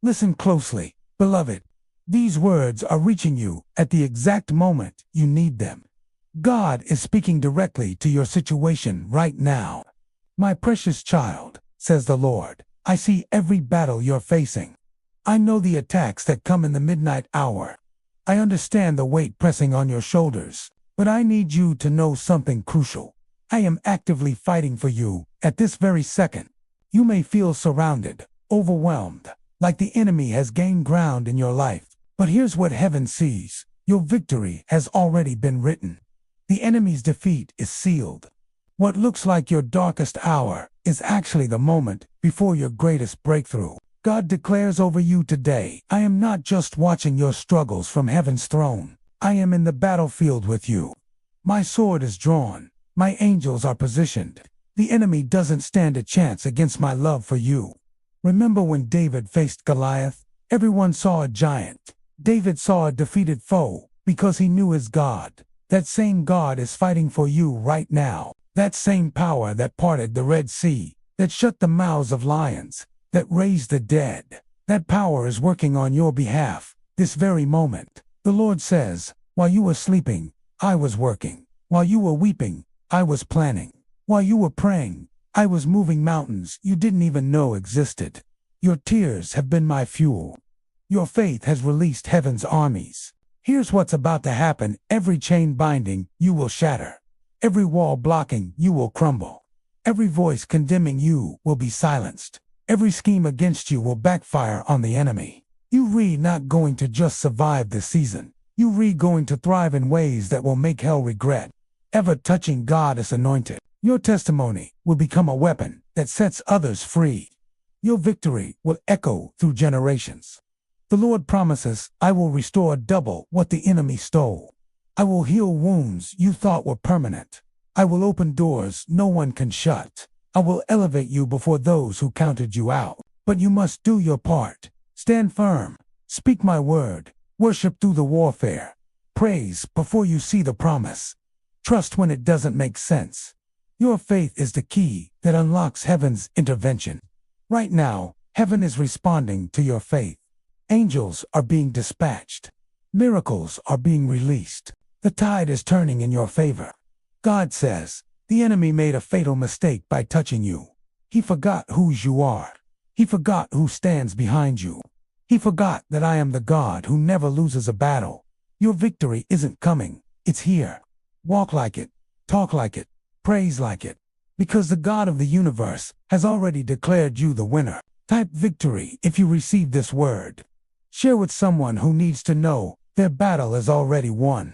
Listen closely, beloved. These words are reaching you at the exact moment you need them. God is speaking directly to your situation right now. My precious child, says the Lord, I see every battle you're facing. I know the attacks that come in the midnight hour. I understand the weight pressing on your shoulders, but I need you to know something crucial. I am actively fighting for you at this very second. You may feel surrounded, overwhelmed, like the enemy has gained ground in your life. But here's what heaven sees. Your victory has already been written. The enemy's defeat is sealed. What looks like your darkest hour is actually the moment before your greatest breakthrough. God declares over you today, I am not just watching your struggles from heaven's throne. I am in the battlefield with you. My sword is drawn. My angels are positioned. The enemy doesn't stand a chance against my love for you. Remember when David faced Goliath? Everyone saw a giant. David saw a defeated foe because he knew his God. That same God is fighting for you right now. That same power that parted the Red Sea, that shut the mouths of lions, that raised the dead. That power is working on your behalf this very moment. The Lord says, while you were sleeping, I was working. While you were weeping, I was planning. While you were praying, I was moving mountains you didn't even know existed. Your tears have been my fuel. Your faith has released heaven's armies. Here's what's about to happen. Every chain binding, you will shatter. Every wall blocking, you will crumble. Every voice condemning you will be silenced. Every scheme against you will backfire on the enemy. You not going to just survive this season. You going to thrive in ways that will make hell regret ever touching God is anointed. Your testimony will become a weapon that sets others free. Your victory will echo through generations. The Lord promises, I will restore double what the enemy stole. I will heal wounds you thought were permanent. I will open doors no one can shut. I will elevate you before those who counted you out. But you must do your part. Stand firm. Speak my word. Worship through the warfare. Praise before you see the promise. Trust when it doesn't make sense. Your faith is the key that unlocks heaven's intervention. Right now, heaven is responding to your faith. Angels are being dispatched. Miracles are being released. The tide is turning in your favor. God says, the enemy made a fatal mistake by touching you. He forgot whose you are. He forgot who stands behind you. He forgot that I am the God who never loses a battle. Your victory isn't coming. It's here. Walk like it. Talk like it. Praise like it. Because the God of the universe has already declared you the winner. Type victory if you receive this word. Share with someone who needs to know their battle is already won.